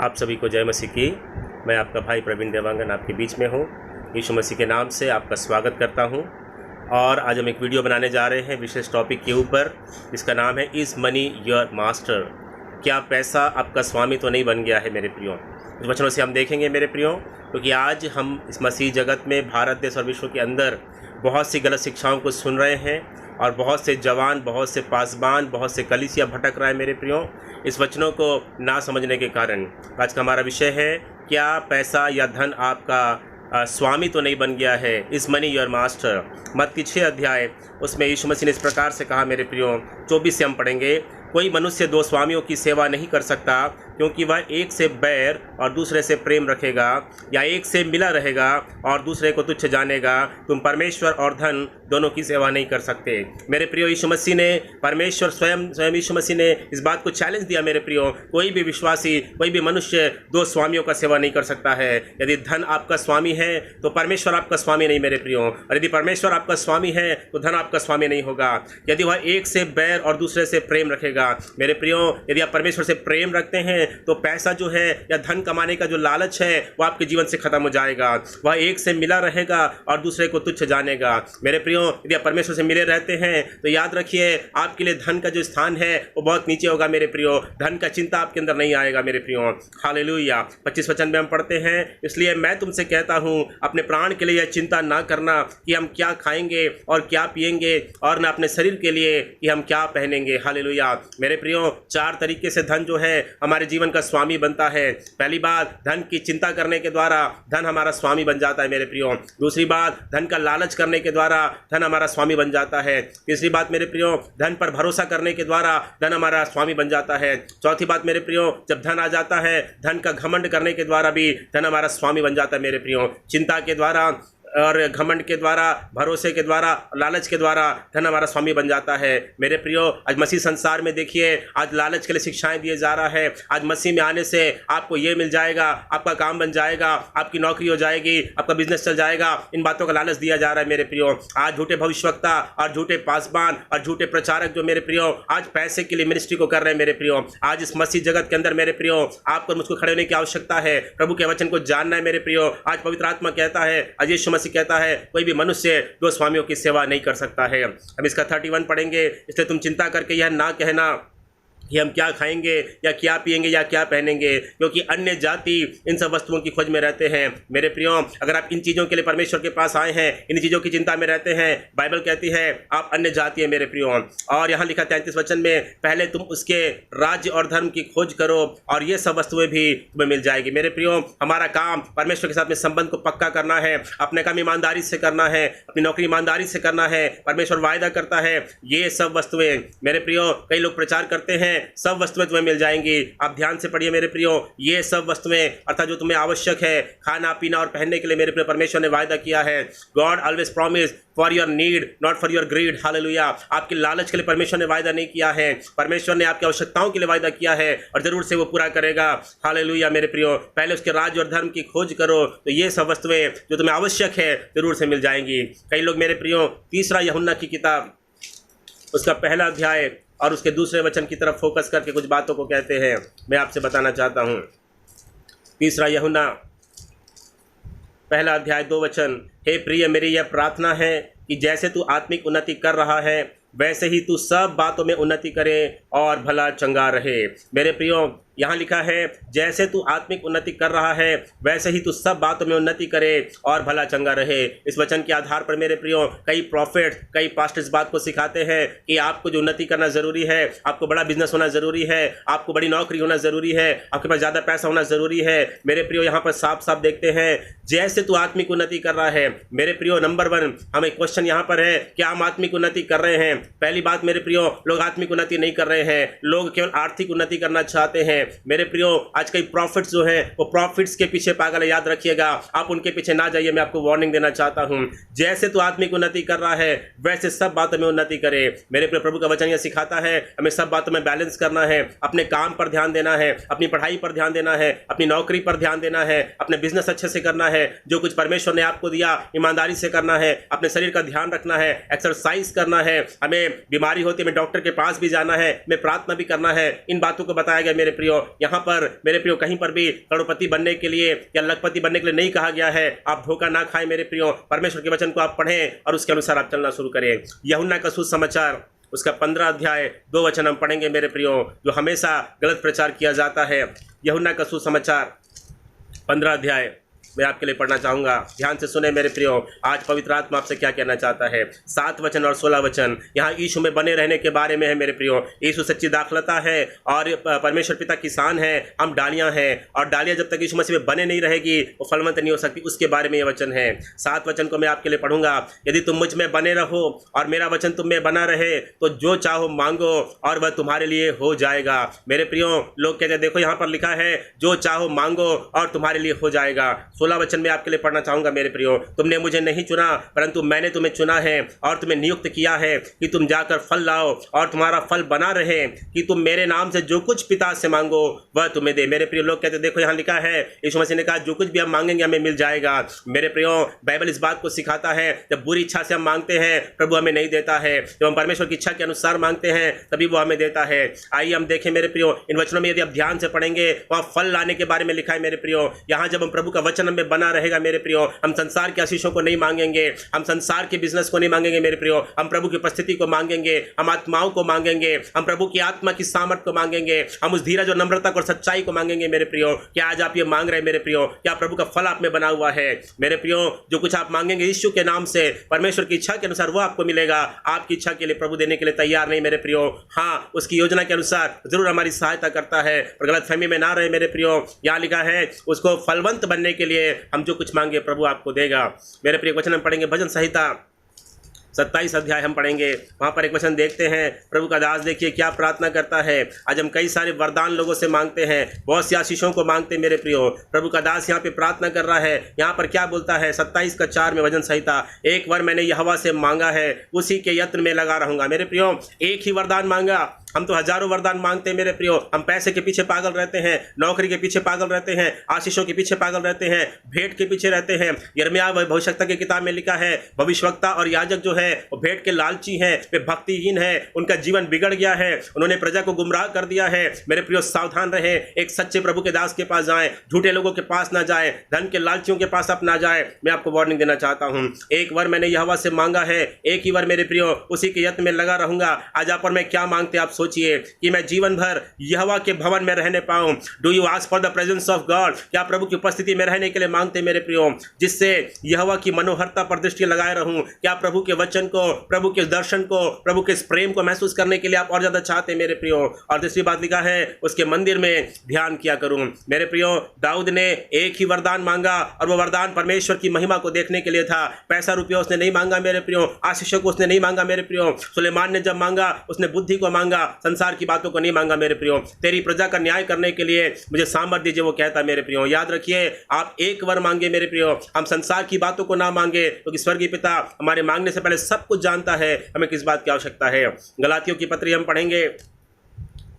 आप सभी को जय मसीह की। मैं आपका भाई प्रवीण देवांगन आपके बीच में हूँ। यीशु मसीह के नाम से आपका स्वागत करता हूँ। और आज हम एक वीडियो बनाने जा रहे हैं विशेष टॉपिक के ऊपर, जिसका नाम है इज़ मनी योर मास्टर। क्या पैसा आपका स्वामी तो नहीं बन गया है मेरे प्रियो। इस वचनों से हम देखेंगे मेरे प्रियो, क्योंकि आज हम इस मसीह जगत में, भारत देश और विश्व के अंदर बहुत सी गलत शिक्षाओं को सुन रहे हैं और बहुत से जवान, बहुत से पासबान, बहुत से कलीसिया भटक रहा है मेरे प्रियो, इस वचनों को ना समझने के कारण। आज का हमारा विषय है, क्या पैसा या धन आपका स्वामी तो नहीं बन गया है। Is money your master. मत्ती 6 अध्याय, उसमें यीशु मसीह ने इस प्रकार से कहा मेरे प्रियो, 24 से हम पढ़ेंगे। कोई मनुष्य 2 स्वामियों की सेवा नहीं कर सकता, क्योंकि वह एक से बैर और दूसरे से प्रेम रखेगा, या एक से मिला रहेगा और दूसरे को तुच्छ जानेगा। तुम परमेश्वर और धन दोनों की सेवा नहीं कर सकते। मेरे प्रियो, यीशु मसीह ने, परमेश्वर स्वयं यीशु मसीह ने इस बात को चैलेंज दिया मेरे प्रियो। कोई भी विश्वासी, कोई भी मनुष्य 2 स्वामियों का सेवा नहीं कर सकता है। यदि धन आपका स्वामी है तो परमेश्वर आपका स्वामी नहीं मेरे प्रियो, और यदि परमेश्वर आपका स्वामी है तो धन आपका स्वामी नहीं होगा। यदि वह एक से बैर और दूसरे से प्रेम रखेगा मेरे प्रियो, यदि आप परमेश्वर से प्रेम रखते हैं तो पैसा जो है या धन कमाने का जो लालच है वो आपके जीवन से खत्म हो जाएगा। वह एक से मिला रहेगा और दूसरे को तुच्छ जानेगा। मेरे प्रियो, यदि आप परमेश्वर से मिले रहते हैं तो याद रखिए, आपके लिए धन का जो स्थान है वो बहुत नीचे होगा मेरे प्रियो। धन का चिंता आपके अंदर नहीं आएगा मेरे प्रियो। हालेलुया। 25 वचन में हम पढ़ते हैं, इसलिए मैं तुमसे कहता हूँ, अपने प्राण के लिए यह चिंता ना करना कि हम क्या खाएंगे और क्या पिएंगे, और न अपने शरीर के लिए कि हम क्या पहनेंगे। हालेलुया। मेरे प्रियो, 4 तरीके से धन जो है हमारे जीवन का स्वामी बनता है। पहली बात, धन की चिंता करने के द्वारा धन हमारा स्वामी बन जाता है मेरे प्रियो। दूसरी बात, धन का लालच करने के द्वारा धन हमारा स्वामी बन जाता है। तीसरी बात मेरे प्रियो, धन पर भरोसा करने के द्वारा धन हमारा स्वामी बन जाता है। चौथी बात मेरे प्रियो, जब धन आ जाता है, धन का घमंड करने के द्वारा भी धन हमारा स्वामी बन जाता है मेरे प्रियो। चिंता के द्वारा और घमंड के द्वारा, भरोसे के द्वारा, लालच के द्वारा धन हमारा स्वामी बन जाता है मेरे प्रियो। आज मसीह संसार में देखिए, आज लालच के लिए शिक्षाएं दिए जा रहा है। आज मसीह में आने से आपको ये मिल जाएगा, आपका काम बन जाएगा, आपकी नौकरी हो जाएगी, आपका बिजनेस चल जाएगा। इन बातों का लालच दिया जा रहा है मेरे प्रियो। आज झूठे भविष्यवक्ता और झूठे पासबान और झूठे प्रचारक जो मेरे प्रियो आज पैसे के लिए मिनिस्ट्री को कर रहे हैं मेरे प्रियो। आज इस मसीह जगत के अंदर मेरे प्रियो, आपको मुझको खड़े होने की आवश्यकता है। प्रभु के वचन को जानना है मेरे प्रियो। आज पवित्र आत्मा कहता है, आज यीशु कहता है, कोई भी मनुष्य 2 स्वामियों की सेवा नहीं कर सकता है। अब इसका 31 पढ़ेंगे। इसलिए तुम चिंता करके यह ना कहना कि हम क्या खाएंगे या क्या पिएंगे या क्या पहनेंगे, क्योंकि अन्य जाति इन सब वस्तुओं की खोज में रहते हैं मेरे प्रियो। अगर आप इन चीज़ों के लिए परमेश्वर के पास आए हैं, इन चीज़ों की चिंता में रहते हैं, बाइबल कहती है आप अन्य जाति है मेरे प्रियो। और यहाँ लिखा 33 वचन में, पहले तुम उसके राज्य और धर्म की खोज करो और ये सब वस्तुएं भी तुम्हें मिल जाएगी मेरे प्रियो। हमारा काम परमेश्वर के साथ में संबंध को पक्का करना है, अपने काम ईमानदारी से करना है, अपनी नौकरी ईमानदारी से करना है। परमेश्वर वायदा करता है ये सब वस्तुएं मेरे प्रियो, कई लोग प्रचार करते हैं सब वस्तुएं तुम्हें मिल जाएंगी। आप ध्यान से पढ़िए मेरे प्रियो, ये सब वस्तुएं अर्थात जो तुम्हें आवश्यक है खाना पीना और पहनने के लिए मेरे प्रियो, परमेश्वर ने वायदा किया है। God always promise for your need, not for your greed. Hallelujah. आपकी लालच के लिए परमेश्वर ने वायदा नहीं किया है, परमेश्वर ने आपकी आवश्यकताओं के लिए वायदा किया है और जरूर से वो पूरा करेगा। हालेलुया मेरे प्रियो। पहले उसके राज्य और धर्म की खोज करो तो ये सब वस्तुएं जो तुम्हें आवश्यक है जरूर से मिल जाएंगी। कई लोग मेरे प्रियो 3 यूहन्ना की किताब, उसका 1 अध्याय और उसके 2 वचन की तरफ फोकस करके कुछ बातों को कहते हैं। मैं आपसे बताना चाहता हूँ। 3 यूहन्ना 1 अध्याय 2 वचन, हे प्रिय, मेरी यह प्रार्थना है कि जैसे तू आत्मिक उन्नति कर रहा है वैसे ही तू सब बातों में उन्नति करे और भला चंगा रहे। मेरे प्रियो, यहाँ लिखा है जैसे तू आत्मिक उन्नति कर रहा है वैसे ही तू सब बातों में उन्नति करे और भला चंगा रहे। इस वचन के आधार पर मेरे प्रियो, कई प्रॉफिट, कई पास्टर्स बात को सिखाते हैं कि आपको जो उन्नति करना ज़रूरी है, आपको बड़ा बिजनेस होना ज़रूरी है, आपको बड़ी नौकरी होना ज़रूरी है, आपके पास ज़्यादा पैसा होना ज़रूरी है। मेरे प्रियो, यहाँ पर साफ साफ देखते हैं जैसे तू आत्मिक उन्नति कर रहा है। मेरे प्रियो, नंबर 1 हमें क्वेश्चन यहाँ पर है, क्या हम आत्मिक उन्नति कर रहे हैं? पहली बात मेरे प्रियो, लोग आत्मिक उन्नति नहीं कर रहे हैं, लोग केवल आर्थिक उन्नति करना चाहते हैं। मेरे प्रियो, आज कई प्रॉफिट्स जो हैं वो प्रॉफिट्स के पीछे पागल है, याद रखिएगा। आप उनके पीछे ना जाइए, मैं आपको वार्निंग देना चाहता हूं। जैसे तू आत्मिक उन्नति कर रहा है वैसे सब बातों में उन्नति करे। मेरे प्रिय, प्रभु का वचन यह सिखाता है हमें सब बातों में बैलेंस करना है, अपने काम पर ध्यान देना है, अपनी पढ़ाई पर ध्यान देना है, अपनी नौकरी पर ध्यान देना है, अपने बिजनेस अच्छे से करना है, जो कुछ परमेश्वर ने आपको दिया ईमानदारी से करना है, अपने शरीर का ध्यान रखना है, एक्सरसाइज करना है, हमें हमें बीमारी होती है, हमें डॉक्टर के पास भी जाना है, हमें प्रार्थना भी करना है। इन बातों को बताया गया मेरे प्रियो। यहाँ पर मेरे प्रियो कहीं पर भी करोड़पति बनने के लिए या लखपति बनने के लिए नहीं कहा गया है। आप धोखा ना खाएं मेरे प्रियो। परमेश्वर के वचन को आप पढ़ें और उसके अनुसार आप चलना शुरू करें। यूहन्ना का सुसमाचार उसका 15 अध्याय 2 वचन हम पढ़ेंगे मेरे प्रियो, जो हमेशा गलत प्रचार किया जाता है। यूहन्ना का सुसमाचार 15 अध्याय मैं आपके लिए पढ़ना चाहूँगा। ध्यान से सुने मेरे प्रियो, आज पवित्र आत्मा आपसे क्या कहना चाहता है। 7 वचन और 16 वचन यहाँ यीशु में बने रहने के बारे में है मेरे प्रियो। यीशु सच्ची दाखलता है और परमेश्वर पिता किसान है, हम डालियाँ हैं, और डालियाँ जब तक यीशु मसीह में बने नहीं रहेगी वो फलवंत नहीं हो सकती। उसके बारे में ये वचन है। 7 वचन को मैं आपके लिए पढ़ूंगा। यदि तुम मुझ में बने रहो और मेरा वचन तुम में बना रहे तो जो चाहो मांगो और वह तुम्हारे लिए हो जाएगा। मेरे प्रियो, लोग कहते हैं देखो यहाँ पर लिखा है जो चाहो मांगो और तुम्हारे लिए हो जाएगा। 16 वचन में आपके लिए पढ़ना चाहूंगा मेरे प्रियो। तुमने मुझे नहीं चुना परंतु मैंने तुम्हें चुना है और तुम्हें नियुक्त किया है कि तुम जाकर फल लाओ और तुम्हारा फल बना रहे, कि तुम मेरे नाम से जो कुछ पिता से मांगो वह तुम्हें दे। मेरे प्रियो, लोग कहते देखो यहाँ लिखा है, यीशु मसीह ने कहा जो कुछ भी हम मांगेंगे हमें मिल जाएगा। मेरे प्रियो, बाइबल इस बात को सिखाता है जब बुरी इच्छा से हम मांगते हैं प्रभु हमें नहीं देता है। जब हम परमेश्वर की इच्छा के अनुसार मांगते हैं तभी वो हमें देता है। आइए हम देखें मेरे प्रियो, इन वचनों में यदि आप ध्यान से पढ़ेंगे वहाँ फल लाने के बारे में लिखा है मेरे प्रियो। यहाँ जब हम प्रभु का वचन हमें बना रहेगा मेरे प्रियो, हम संसार के आशीषों को नहीं मांगेंगे, हम संसार के बिजनेस को नहीं मांगेंगे मेरे प्रियो, हम प्रभु की उपस्थिति को मांगेंगे, हम आत्माओं को मांगेंगे, हम प्रभु की आत्मा की सामर्थ को मांगेंगे, हम उस धीरज और नम्रता और सच्चाई को मांगेंगे मेरे प्रियो। क्या आज आप ये मांग रहे हैं मेरे प्रियो? क्या प्रभु का फल आप में बना हुआ है मेरे प्रियो? जो कुछ आप मांगेंगे यीशु के नाम से परमेश्वर की इच्छा के अनुसार वो आपको मिलेगा। आपकी इच्छा के लिए प्रभु देने के लिए तैयार नहीं मेरे प्रियो। हाँ, उसकी योजना के अनुसार जरूर हमारी सहायता करता है, और गलतफहमी में ना रहे मेरे प्रियो। यहाँ लिखा है उसको फलवंत बनने के लिए हम जो कुछ मांगे प्रभु आपको देगा। मेरे प्रिय, वचन हम पढ़ेंगे भजन संहिता 27 अध्याय हम पढ़ेंगे। वहाँ पर एक वचन देखते हैं, प्रभु का दास देखिए क्या प्रार्थना करता है। आज हम कई सारे वरदान लोगों से मांगते हैं, बहुत सी आशीषों को मांगते हैं मेरे प्रियो। प्रभु का दास यहाँ पे प्रार्थना कर रहा है। यहाँ पर क्या बोलता है 27:4 में भजन संहिता, एक बार मैंने यहोवा से मांगा है उसी के यत्न में लगा रहूंगा। मेरे प्रियो, एक ही वरदान मांगा, हम तो हजारों वरदान मांगते हैं मेरे प्रियो। हम पैसे के पीछे पागल रहते हैं, नौकरी के पीछे पागल रहते हैं, आशीषों के पीछे पागल रहते हैं, भेंट के पीछे रहते हैं। यिर्मयाह भविष्यवक्ता की किताब में लिखा है भविष्यवक्ता और याजक जो है वो भेंट के लालची हैं, वे भक्तिहीन हैं, उनका जीवन बिगड़ गया है, उन्होंने प्रजा को गुमराह कर दिया है। मेरे प्रियो, सावधान रहें, एक सच्चे प्रभु के दास के पास जाएं, झूठे लोगों के पास ना जाएं, धन के लालचियों के पास आप ना जाएं। मैं आपको वार्निंग देना चाहता हूं, एक बार मैंने यहोवा से मांगा है, एक ही बार मेरे प्रियो उसी के यत्न में लगा रहूंगा। आज आप और मैं क्या मांगते हैं आप सोचिए, कि मैं जीवन भर यहोवा के भवन में रहने पाऊं। Do you ask for the presence of God? क्या प्रभु की उपस्थिति में रहने के लिए मांगते मेरे प्रियो, जिससे यहोवा की मनोहरता पर दृष्टि लगाए रहूं? क्या प्रभु के वचन को, प्रभु के दर्शन को, प्रभु के प्रेम को महसूस करने के लिए आप और ज्यादा चाहते मेरे प्रियो? और दूसरी बात लिखा है उसके मंदिर में ध्यान किया करूं। मेरे प्रियो, दाऊद ने एक ही वरदान मांगा और वो वरदान परमेश्वर की महिमा को देखने के लिए था। पैसा रुपया उसने नहीं मांगा मेरे प्रियो, आशीषों को उसने नहीं मांगा मेरे प्रियो। सुलेमान ने जब मांगा उसने बुद्धि को मांगा, संसार की बातों को नहीं मांगा मेरे प्रियो। तेरी प्रजा का न्याय करने के लिए मुझे सामर्थ दीजिए, वो कहता मेरे प्रियो। याद रखिए, आप एक वर मांगे मेरे प्रियो, हम संसार की बातों को ना मांगे, क्योंकि स्वर्गीय पिता हमारे मांगने से पहले सब कुछ जानता है, हमें किस बात की आवश्यकता है। गलातियों की पत्री हम पढ़ेंगे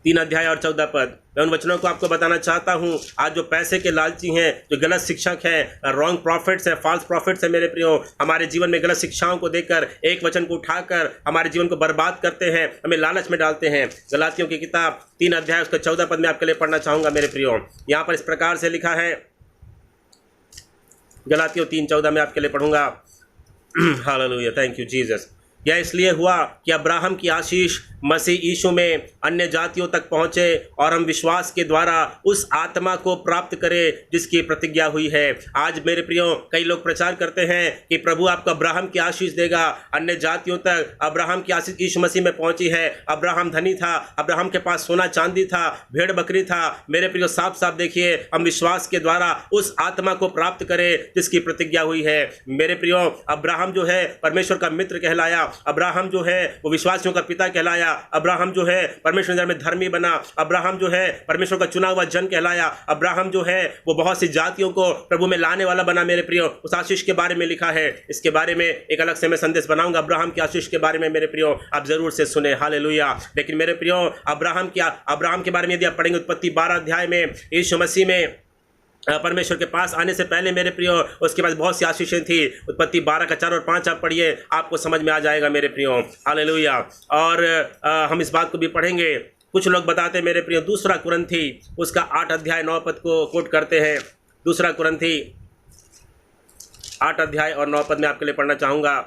3 अध्याय और 14 पद। मैं उन वचनों को आपको बताना चाहता हूं। आज जो पैसे के लालची हैं, जो गलत शिक्षक हैं, रॉन्ग प्रॉफिट्स हैं, फॉल्स प्रॉफिट्स हैं मेरे प्रियो, हमारे जीवन में गलत शिक्षाओं को देकर एक वचन को उठाकर हमारे जीवन को बर्बाद करते हैं, हमें लालच में डालते हैं। गलातियों की किताब 3 अध्याय उसका 14 पद में आपके लिए पढ़ना चाहूँगा मेरे प्रियो। यहाँ पर इस प्रकार से लिखा है, गलातियों 3:14 में आपके लिए पढ़ूंगा। Hallelujah, thank you Jesus. यह इसलिए हुआ कि अब्राहम की आशीष मसीह यीशु में अन्य जातियों तक पहुँचे और हम विश्वास के द्वारा उस आत्मा को प्राप्त करें जिसकी प्रतिज्ञा हुई है। आज मेरे प्रियो, कई लोग प्रचार करते हैं कि प्रभु आपको अब्राहम की आशीष देगा, अन्य जातियों तक अब्राहम की आशीष यीशु मसीह में पहुँची है। अब्राहम धनी था, अब्राहम के पास सोना चांदी था, भेड़ बकरी था। मेरे प्रियो, साफ साफ देखिए, हम विश्वास के द्वारा उस आत्मा को प्राप्त करें जिसकी प्रतिज्ञा हुई है। मेरे प्रियो, अब्राहम जो है परमेश्वर का मित्र कहलाया, अब्राहम जो है वो विश्वासियों का पिता कहलाया, अब्राहम जो है परमेश्वर नजर में धर्मी बना, अब्राहम जो है परमेश्वर का चुना हुआ जन कहलाया, अब्राहम जो है वो बहुत सी जातियों को प्रभु में लाने वाला बना। मेरे प्रियो, उस आशीष के बारे में लिखा है, इसके बारे में एक अलग से मैं संदेश बनाऊंगा। अब्राहम की आशीष के बारे में मेरे प्रियो आप जरूर से सुने, हालेलुया। लेकिन मेरे प्रियो, अब्राहम के बारे में यदि आप पढ़ेंगे उत्पत्ति 12 अध्याय में, यीशु मसीह में परमेश्वर के पास आने से पहले मेरे प्रियो उसके पास बहुत सी आशीषें थी। उत्पत्ति 12 का 4 और 5 आप पढ़िए, आपको समझ में आ जाएगा मेरे प्रियो। हालेलुया। और हम इस बात को भी पढ़ेंगे। कुछ लोग बताते मेरे प्रियो दूसरा कुरिन्थी उसका 8 अध्याय 9 पद को कोट करते हैं। दूसरा कुरिन्थी 8 अध्याय और 9 पद में आपके लिए पढ़ना चाहूँगा।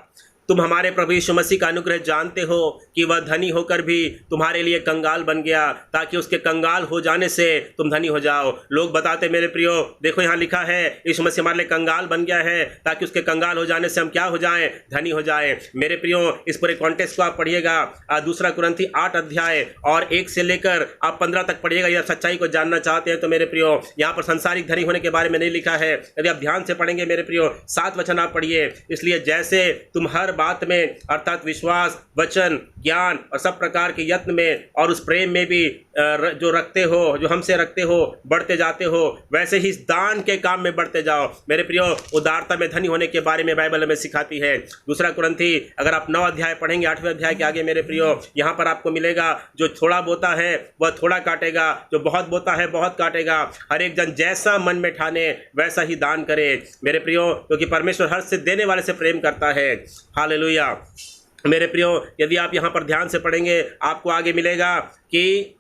तुम हमारे प्रभु यीशु मसीह का अनुग्रह जानते हो कि वह धनी होकर भी तुम्हारे लिए कंगाल बन गया, ताकि उसके कंगाल हो जाने से तुम धनी हो जाओ। लोग बताते मेरे प्रियो, देखो यहाँ लिखा है यीशु मसीह हमारे लिए कंगाल बन गया है, ताकि उसके कंगाल हो जाने से हम क्या हो जाएं? धनी हो जाएं। मेरे प्रियो इस पूरे कॉन्टेक्स्ट को आप पढ़िएगा। दूसरा कुरिन्थी 8 अध्याय और 1 से लेकर आप 15 तक पढ़िएगा। यह सच्चाई को जानना चाहते हैं तो मेरे प्रियो यहाँ पर संसारिक धनी होने के बारे में नहीं लिखा है। यदि आप ध्यान से पढ़ेंगे मेरे प्रियो 7 वचन आप पढ़िए। इसलिए जैसे तुम हर बात में अर्थात विश्वास, वचन, ज्ञान और सब प्रकार के यत्न में और उस प्रेम में भी जो रखते हो, जो हमसे रखते हो, बढ़ते जाते हो, वैसे ही दान के काम में बढ़ते जाओ। मेरे प्रियो उदारता में धनी होने के बारे में बाइबल हमें सिखाती है। दूसरा कुरिन्थी अगर आप 9 अध्याय पढ़ेंगे 8वें अध्याय के आगे मेरे प्रियो यहाँ पर आपको मिलेगा, जो थोड़ा बोता है वह थोड़ा काटेगा, जो बहुत बोता है बहुत काटेगा। हर एक जन जैसा मन में ठाने वैसा ही दान करे मेरे प्रियो, क्योंकि परमेश्वर हर से देने वाले से प्रेम करता है। हालेलुया। मेरे प्रियो यदि आप यहाँ पर ध्यान से पढ़ेंगे आपको आगे मिलेगा कि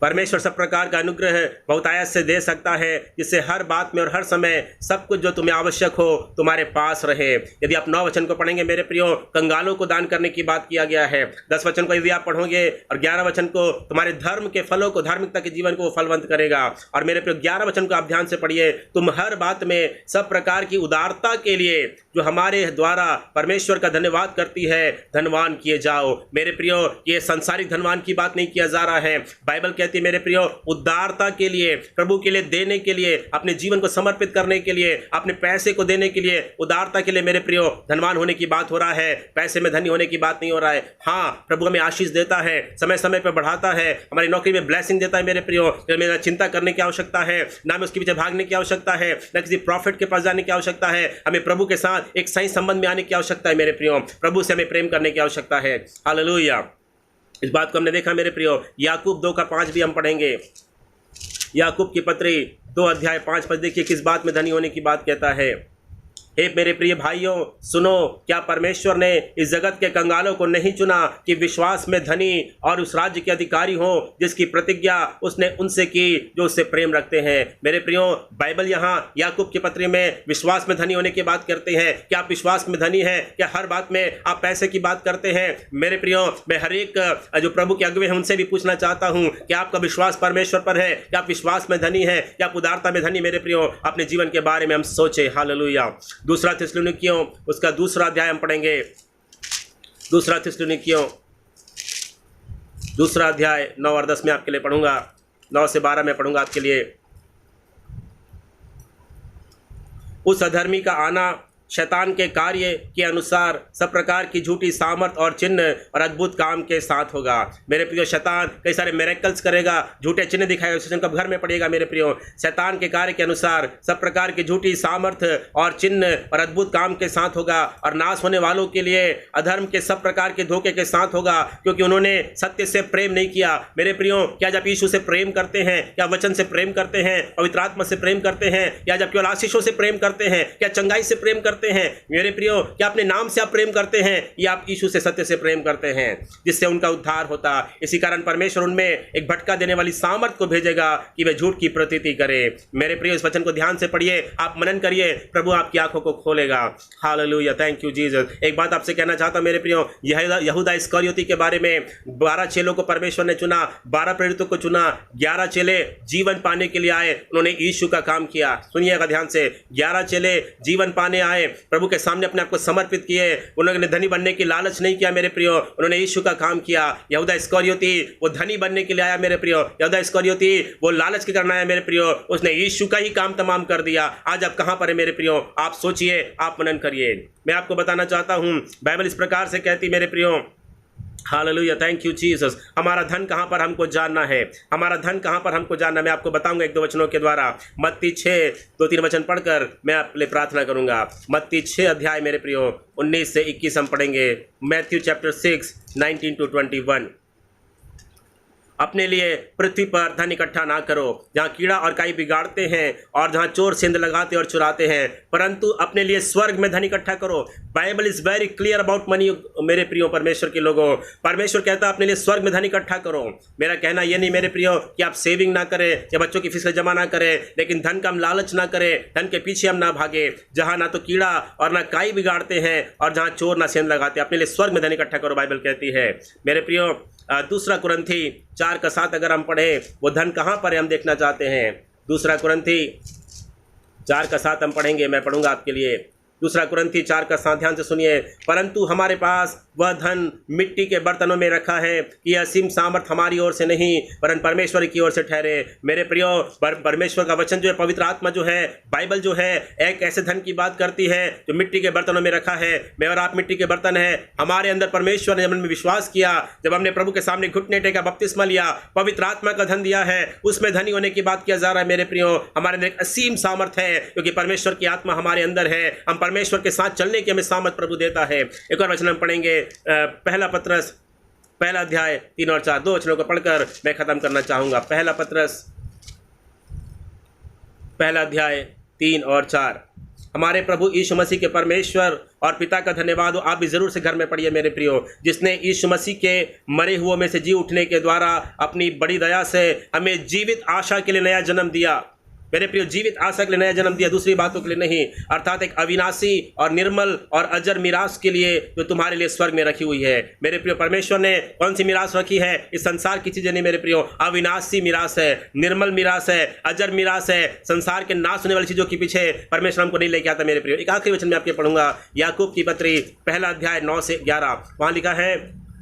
परमेश्वर सब प्रकार का अनुग्रह बहुतायत से दे सकता है, जिससे हर बात में और हर समय सब कुछ जो तुम्हें आवश्यक हो तुम्हारे पास रहे। यदि आप 9 वचन को पढ़ेंगे मेरे प्रियो कंगालों को दान करने की बात किया गया है। 10 वचन को यदि आप पढ़ोगे और 11 वचन को तुम्हारे धर्म के फलों को, धार्मिकता के जीवन को फलवंत करेगा। और मेरे प्रियो 11 वचन को आप ध्यान से पढ़िए, तुम हर बात में सब प्रकार की उदारता के लिए जो हमारे द्वारा परमेश्वर का धन्यवाद करती है धनवान किए जाओ। मेरे प्रियो ये संसारिक धनवान की बात नहीं किया जा रहा है। बाइबल कहती है मेरे प्रियो उदारता के लिए, प्रभु के लिए देने के लिए, अपने जीवन को समर्पित करने के लिए, अपने पैसे को देने के लिए, उदारता के लिए मेरे प्रियो धनवान होने की बात हो रहा है। पैसे में धनी होने की बात नहीं हो रहा है। हाँ, प्रभु हमें आशीष देता है, समय समय पर बढ़ाता है, हमारी नौकरी में ब्लेसिंग देता है मेरे प्रियो। मेरा चिंता करने की आवश्यकता है ना, में उसके पीछे भागने की आवश्यकता है ना, किसी प्रॉफिट के पास जाने की आवश्यकता है। हमें प्रभु के साथ एक सही संबंध में आने की आवश्यकता है मेरे प्रियो। प्रभु से हमें प्रेम करने की आवश्यकता है। हालेलुया। इस बात को हमने देखा मेरे प्रियो। याकूब 2 का 5 भी हम पढ़ेंगे। याकूब की पत्री 2 अध्याय 5 पद देखिए किस बात में धनी होने की बात कहता है। हे मेरे प्रिय भाइयों सुनो, क्या परमेश्वर ने इस जगत के कंगालों को नहीं चुना कि विश्वास में धनी और उस राज्य के अधिकारी हो जिसकी प्रतिज्ञा उसने उनसे की जो उससे प्रेम रखते हैं। मेरे प्रियो बाइबल यहाँ याकूब की पत्री में विश्वास में धनी होने की बात करते हैं। क्या आप विश्वास में धनी है? क्या हर बात में आप पैसे की बात करते हैं? मेरे प्रियो मैं हर एक जो प्रभु के अगुवे हैं उनसे भी पूछना चाहता हूँ, क्या आपका विश्वास परमेश्वर पर है? क्या आप विश्वास में धनी है? क्या आप उदारता में धनी? मेरे प्रियो अपने जीवन के बारे में हम सोचे। हालेलुया। दूसरा थिस्सलुनीकियों उसका 2 अध्याय हम पढ़ेंगे। दूसरा थिस्सलुनीकियों 2 अध्याय 9 और 10 में आपके लिए पढ़ूंगा। 9 से 12 में पढ़ूंगा आपके लिए। उस अधर्मी का आना शैतान के कार्य के अनुसार सब प्रकार की झूठी सामर्थ और चिन्ह और अद्भुत काम के साथ होगा। मेरे प्रियो शैतान कई सारे मिरेकल्स करेगा, झूठे चिन्ह दिखाएगा। उस कब घर में पड़ेगा मेरे प्रियो। शैतान के कार्य के अनुसार सब प्रकार की झूठी सामर्थ और चिन्ह और अद्भुत काम के साथ होगा, और नाश होने वालों के लिए अधर्म के सब प्रकार के धोखे के साथ होगा, क्योंकि उन्होंने सत्य से प्रेम नहीं किया। मेरे प्रियो क्या जब यीशु से प्रेम करते हैं, क्या वचन से प्रेम करते हैं, पवित्र आत्मा से प्रेम करते हैं, या जब केवल आशीषों से प्रेम करते हैं, क्या चंगाई से प्रेम करते हैं? मेरे प्रियो क्या अपने नाम से आप प्रेम करते हैं, या आप यीशु से सत्य से प्रेम करते हैं जिससे उनका उद्धार होता? इसी कारण परमेश्वर उनमें एक भटका देने वाली सामर्थ को भेजेगा कि वे झूठ की प्रतीति करे। मेरे प्रियो इस वचन को ध्यान से पढ़िए, आप मनन करिए, प्रभु आपकी आंखों को खोलेगा। हालेलुया। Thank you Jesus. एक बात आपसे कहना चाहता हूं मेरे प्रियो, यहूदा इस्करियोती के बारे में 12 चेलों को परमेश्वर ने चुना, 12 प्रेरितों को चुना। 11 चेले जीवन पाने के लिए आए, उन्होंने यीशु का काम किया। सुनिएगा ध्यान से, 11 चेले जीवन पाने आए, प्रभु के सामने अपने आप को समर्पित किए। उन्होंने धनी बनने की लालच नहीं किया मेरे प्रियो, उन्होंने यीशु का काम किया। यहूदा इस्करियोती वो धनी बनने के लिए आया मेरे प्रियो। यहूदा इस्करियोती वो लालच के करना आया मेरे प्रियो, उसने यीशु का ही काम तमाम कर दिया। आज आप कहां पर है मेरे प्रियो? आप सोचिए, आप मनन करिए। मैं आपको बताना चाहता हूं बाइबल इस प्रकार से कहती मेरे प्रियो। हालेलुया। Thank you Jesus. हमारा धन कहाँ पर हमको जानना है, हमारा धन कहाँ पर हमको जानना। मैं आपको बताऊंगा 1-2 वचनों के द्वारा। मत्ती 6:2-3 वचन पढ़कर मैं आपके लिए प्रार्थना करूंगा। मत्ती 6 अध्याय मेरे प्रियो 19 से 21 हम पढ़ेंगे। Matthew chapter 6 19 to 21। अपने लिए पृथ्वी पर धन इकट्ठा ना करो जहाँ कीड़ा और काई बिगाड़ते हैं और जहाँ चोर सेंध लगाते और चुराते हैं, परंतु अपने लिए स्वर्ग में धन इकट्ठा करो। Bible is very clear about money मेरे प्रियो परमेश्वर के लोगों। परमेश्वर कहता है अपने लिए स्वर्ग में धन इकट्ठा करो। मेरा कहना ये नहीं मेरे प्रियो कि आप सेविंग ना करें या बच्चों की फीस जमा ना करें, लेकिन धन का हम लालच ना करें, धन के पीछे हम ना भागे जहाँ ना तो कीड़ा और ना काई बिगाड़ते हैं और जहाँ चोर ना सेंध लगाते। अपने लिए स्वर्ग में धन इकट्ठा करो बाइबल कहती है मेरे प्रियो। दूसरा कुरिन्थी 4:7 अगर हम पढ़े, वो धन कहाँ पर है हम देखना चाहते हैं। दूसरा कुरिन्थी 4:7 हम पढ़ेंगे, मैं पढ़ूंगा आपके लिए। दूसरा कुरिन्थी 4:7 ध्यान से सुनिए। परंतु हमारे पास वह धन मिट्टी के बर्तनों में रखा है कि असीम सामर्थ हमारी ओर से नहीं वरन परमेश्वर की ओर से ठहरे। मेरे प्रियो, परमेश्वर का वचन जो है, पवित्र आत्मा जो है, बाइबल जो है, एक ऐसे धन की बात करती है जो मिट्टी के बर्तनों में रखा है। मैं और आप मिट्टी के बर्तन है। हमारे अंदर परमेश्वर ने जब हमने विश्वास किया, जब हमने प्रभु के सामने घुटने टेका, बपतिस्मा लिया, पवित्र आत्मा का धन दिया है, उसमें धनी होने की बात किया जा रहा है। मेरे प्रियो, हमारे अंदर एक असीम सामर्थ है क्योंकि परमेश्वर की आत्मा हमारे अंदर है। हम परमेश्वर के साथ चलने की हमें सामर्थ प्रभु देता है। एक और वचन हम पढ़ेंगे, पहला पत्रस 1 अध्याय 3 और 4, 2 वचनों को पढ़कर मैं खत्म करना चाहूंगा। पहला पत्रस 1 अध्याय 3 और 4। हमारे प्रभु यीशु मसीह के परमेश्वर और पिता का धन्यवाद हो। आप भी जरूर से घर में पढ़िए मेरे प्रियो, जिसने यीशु मसीह के मरे हुओं में से जी उठने के द्वारा अपनी बड़ी दया से हमें जीवित आशा के लिए नया जन्म दिया। मेरे प्रियो, जीवित आशा के लिए नया जन्म दिया, दूसरी बातों के लिए नहीं, अर्थात एक अविनाशी और निर्मल और अजर मिरास के लिए जो तुम्हारे लिए स्वर्ग में रखी हुई है। मेरे प्रियो, परमेश्वर ने कौन सी मिरास रखी है? इस संसार की चीजें नहीं मेरे प्रियो, अविनाशी मिरास है, निर्मल मिरास है, अजर मिरास है। संसार के नाश होने वाली चीजों के पीछे परमेश्वर हमको नहीं लेके आता मेरे प्रियो। एक आखिरी वचन में आपके पढ़ूंगा, याकूब की पत्री 1 अध्याय 9 से 11। वहां लिखा है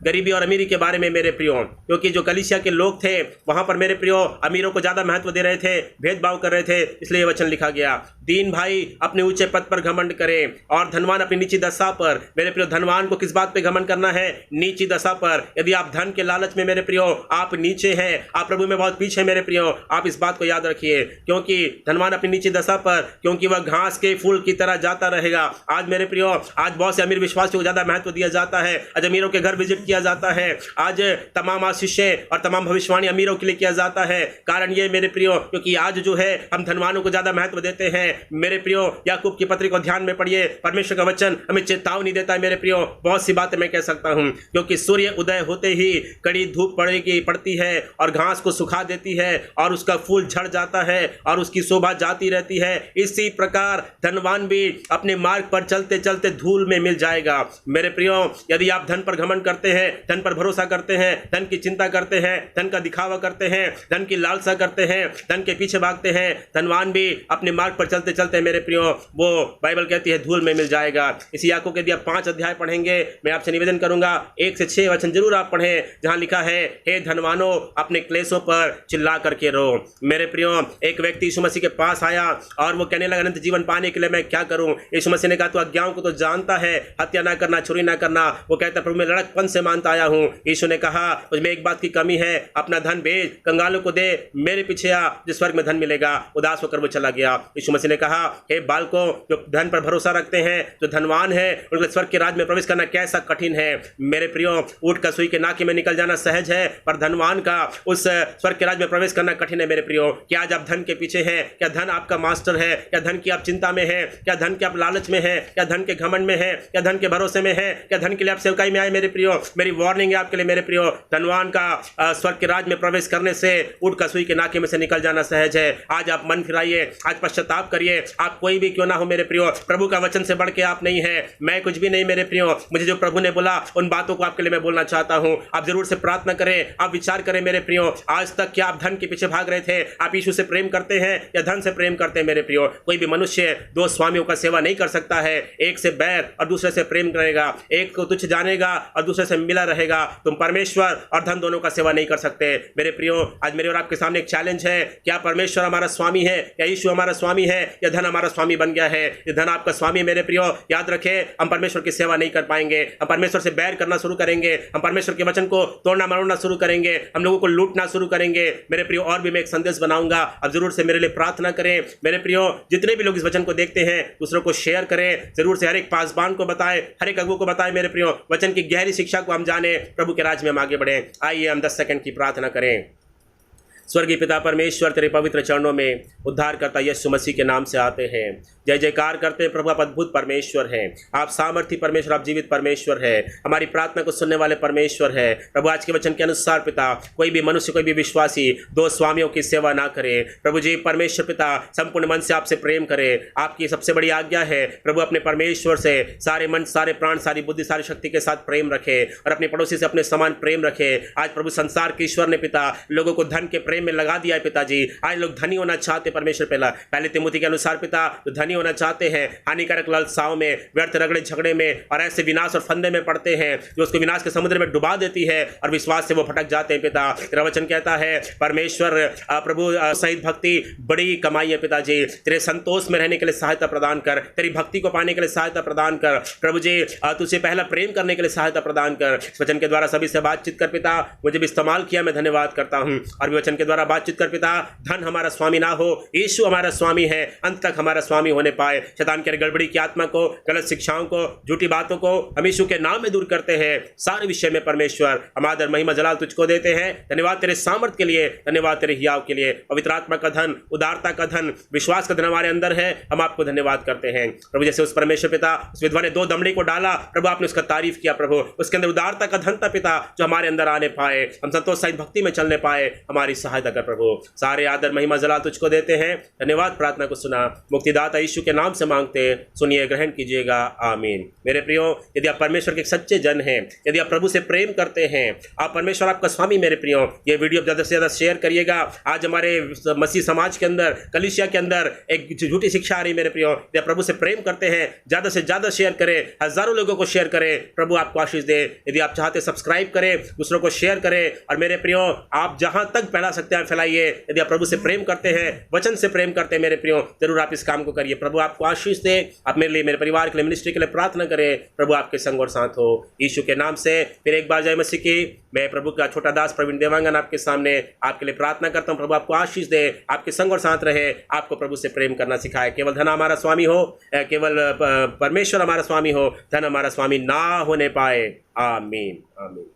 गरीबी और अमीरी के बारे में मेरे प्रियो, क्योंकि जो कलीसिया के लोग थे वहां पर मेरे प्रियो अमीरों को ज़्यादा महत्व दे रहे थे, भेदभाव कर रहे थे, इसलिए ये वचन लिखा गया। दीन भाई अपने ऊंचे पद पर घमंड करें और धनवान अपनी नीची दशा पर। मेरे प्रियो, धनवान को किस बात पे घमंड करना है? नीची दशा पर। यदि आप धन के लालच में मेरे प्रियो आप नीचे हैं, आप प्रभु में बहुत पीछे मेरे प्रियो, आप इस बात को याद रखिए, क्योंकि धनवान अपनी नीची दशा पर, क्योंकि वह घास के फूल की तरह जाता रहेगा। आज मेरे प्रियो, आज बहुत से अमीर विश्वासियों को ज़्यादा महत्व दिया जाता है, आज अमीरों के घर विजिट किया जाता है, आज तमाम आशीष और तमाम भविष्यवाणी अमीरों के लिए किया जाता है। कारण ये मेरे प्रियो, क्योंकि आज जो है हम धनवानों को ज्यादा महत्व देते हैं। मेरे प्रियो, याकूब की पत्री को ध्यान में पढ़िए, परमेश्वर का वचन हमें चेतावनी देता है मेरे प्रियो। बहुत सी बातें मैं कह सकता हूं, क्योंकि सूर्य उदय होते ही कड़ी धूप पड़ती है और घास को सुखा देती है और उसका फूल झड़ जाता है और उसकी शोभा जाती रहती है। इसी प्रकार धनवान भी अपने मार्ग पर चलते चलते धूल में मिल जाएगा। मेरे प्रियो, यदि आप धन पर घमंड करते हैं, धन पर भरोसा करते हैं, धन की चिंता करते हैं, धन का दिखावा करते हैं, धन की लालसा करते हैं, धन के पीछे भागते हैं, धनवान भी अपने मार्ग पर चलते चलते मेरे प्रियो वो बाइबल कहती है धूल में मिल जाएगा। इसी याकूब के दिया 5 अध्याय पढ़ेंगे। मैं आपसे निवेदन करूंगा 1 से 6 वचन जरूर आप पढ़ें, जहां लिखा है, हे धनवानों अपने क्लेशों पर चिल्ला करके रो। मेरे प्रियो, एक व्यक्ति यीशु मसीह के पास आया और वो कहने लगा अनंत जीवन पाने के लिए मैं क्या करूं? यीशु मसीह ने कहा तू आज्ञाओं को तो जानता है, हत्या ना करना, चोरी ना करना। वो कहता प्रभु मैं लड़कपन से मानता आया हूं। यीशु ने कहा मुझमें एक बात की कमी है, अपना धन बेच, कंगालों को दे, मेरे पीछे आ, जिस स्वर्ग में धन मिलेगा। उदास होकर वो चला गया। यीशु मसीह ने कहा, हे बालकों, जो धन पर भरोसा रखते हैं, जो धनवान है, उनके स्वर्ग के राज्य में प्रवेश करना कैसा कठिन है। मेरे प्रियो, ऊंट का सुई के नाके में निकल जाना सहज है, पर धनवान का उस स्वर्ग के राज्य में प्रवेश करना कठिन है। मेरे प्रियो, क्या आज आप धन के पीछे हैं? क्या धन आपका मास्टर है? क्या धन की आप चिंता में है? क्या धन के आप लालच में है? क्या धन के घमंड में है? क्या धन के भरोसे में है? क्या धन के लिए आप सेवकाई में आए? मेरे प्रियो, मेरी वार्निंग है आपके लिए मेरे प्रियो, धनवान का स्वर्ग के राज्य में प्रवेश करने से ऊंट का सुई के नाके में से निकल जाना सहज है। आज आप मन फिराइए, आज पश्चाताप करिए। आप कोई भी क्यों ना हो मेरे प्रियो, प्रभु का वचन से बढ़ के आप नहीं है, मैं कुछ भी नहीं मेरे प्रियो। मुझे जो प्रभु ने बोला उन बातों को आपके लिए मैं बोलना चाहता हूं। आप जरूर से प्रार्थना करें, आप विचार करें मेरे प्रियो। आज तक क्या आप धन के पीछे भाग रहे थे? आप यीशु से प्रेम करते हैं या धन से प्रेम करते हैं? मेरे प्रियो, कोई भी मनुष्य 2 स्वामियों का सेवा नहीं कर सकता है। एक से बैर और दूसरे से प्रेम करेगा, एक को तुच्छ जानेगा और दूसरे से मिला रहेगा। तुम परमेश्वर और धन दोनों का सेवा नहीं कर सकते मेरे प्रियो। आज मेरे और आपके सामने एक चैलेंज है, क्या परमेश्वर हमारा स्वामी है, या यीशु हमारा स्वामी है, या धन हमारा स्वामी बन गया है? ये धन आपका स्वामी है मेरे प्रियो। याद रखें, हम परमेश्वर की सेवा नहीं कर पाएंगे, हम परमेश्वर से बैर करना शुरू करेंगे, हम परमेश्वर के वचन को तोड़ना मरोड़ना शुरू करेंगे, हम लोगों को लूटना शुरू करेंगे मेरे प्रियो। और भी मैं एक संदेश बनाऊंगा, अब जरूर से मेरे लिए प्रार्थना करें मेरे प्रियो। जितने भी लोग इस वचन को देखते हैं दूसरों को शेयर करें, जरूर से हर एक पासबान को बताएं, हर एक अगुओं को बताएं मेरे प्रियो। वचन की गहरी शिक्षा को को हम जाने, प्रभु के राज्य में हम आगे बढ़ें। आइए हम 10 सेकंड की प्रार्थना करें। स्वर्गीय पिता परमेश्वर, तेरे पवित्र चरणों में उद्धारकर्ता यीशु मसीह के नाम से आते हैं, जय जयकार करते हैं। प्रभु आप अद्भुत परमेश्वर हैं, आप सामर्थी परमेश्वर, आप जीवित परमेश्वर है, हमारी प्रार्थना को सुनने वाले परमेश्वर है। प्रभु आज के वचन के अनुसार पिता, कोई भी मनुष्य, कोई भी विश्वासी दो स्वामियों की सेवा ना करे। प्रभु जी परमेश्वर पिता संपूर्ण मन से आपसे प्रेम करे। आपकी सबसे बड़ी आज्ञा है प्रभु, अपने परमेश्वर से सारे मन, सारे प्राण, सारी बुद्धि, सारी शक्ति के साथ प्रेम रखे और अपने पड़ोसी से अपने समान प्रेम रखे। आज प्रभु संसार के ईश्वर ने पिता लोगों को धन के प्रेम में लगा दिया है पिताजी। आज लोग धनी होना चाहते परमेश्वर, पहले तिमुथी के अनुसार पिता जो धनी होना चाहते हैं, हानिकारक लालसाओं में, व्यर्थ रगड़े झगड़े में और ऐसे विनाश और फंदे में पड़ते हैं जो उसको विनाश के समुद्र में डुबा देती है और विश्वास से वो भटक जाते हैं पिता। तेरा वचन कहता है परमेश्वर प्रभु सहित भक्ति बड़ी कमाई है पिताजी। तेरे संतोष में रहने के लिए सहायता प्रदान कर, तेरी भक्ति को पाने के लिए सहायता प्रदान कर प्रभु जी। तुझे पहला प्रेम करने के लिए सहायता प्रदान कर। वचन के द्वारा सभी से बातचीत कर पिता, मुझे भी इस्तेमाल किया, मैं धन्यवाद करता हूँ। और वचन के द्वारा बातचीत कर पिता, धन हमारा स्वामी ना हो, यीशु हमारा स्वामी है, अंत तक हमारा स्वामी होने पाए। शैतान की गड़बड़ी की आत्मा को, गलत शिक्षाओं को, झूठी बातों को हम यीशु के नाम में दूर करते हैं। सारे विषय में परमेश्वर हम आदर महिमा जलाल तुझको देते हैं। धन्यवाद तेरे सामर्थ के लिए, धन्यवाद तेरे हियाव के लिए। पवित्र आत्मा का धन, उदारता का धन, विश्वास का धन हमारे अंदर है, हम आपको धन्यवाद करते हैं प्रभु। जैसे उस परमेश्वर पिता, उस विधवा ने 2 दमड़ी को डाला प्रभु, आपने उसका तारीफ किया प्रभु, उसके अंदर उदारता का धन था पिता, जो हमारे अंदर आने पाए, हम संतोष सहित भक्ति में चलने पाए। हमारी सहायता कर प्रभु। सारे आदर महिमा जलाल तुझको देते हैं। धन्यवाद। प्रार्थना को सुना मुक्तिदाता यीशु के नाम से मांगते, सुनिए, ग्रहण कीजिएगा, आमीन। मेरे प्रियो, यदि आप परमेश्वर के सच्चे जन हैं, यदि आप प्रभु से प्रेम करते हैं, आप परमेश्वर आपका स्वामी, मेरे प्रियो, ये वीडियो ज़्यादा से ज़्यादा शेयर करिएगा। आज हमारे मसीह समाज के अंदर, कलीसिया के अंदर एक झूठी शिक्षा आ रही मेरे प्रियो। यदि आप प्रभु से प्रेम करते हैं, ज़्यादा से ज़्यादा शेयर करें, हज़ारों लोगों को शेयर करें। प्रभु आपको आशीष दे। यदि आप चाहते सब्सक्राइब करें, दूसरों को शेयर करें, और मेरे प्रियो आप जहाँ तक फैला सकते हैं फैलाइए। यदि आप प्रभु से प्रेम करते हैं, वचन से प्रेम करते हैं मेरे प्रियो, जरूर आप इस काम को करिए। प्रभु आपको आशीष दे। आप मेरे लिए, मेरे परिवार के लिए, मिनिस्ट्री के लिए प्रार्थना करें। प्रभु आपके संग और साथ हो यीशु के नाम से। फिर एक बार जय मसीह की। मैं प्रभु का छोटा दास प्रवीण देवांगन आपके सामने आपके लिए प्रार्थना करता हूं। प्रभु आपको आशीष दे, आपके संग और साथ रहे, आपको प्रभु से प्रेम करना सिखाए। केवल धन हमारा स्वामी हो, केवल परमेश्वर हमारा स्वामी हो, धन हमारा स्वामी ना होने पाए। आमीन, आमीन।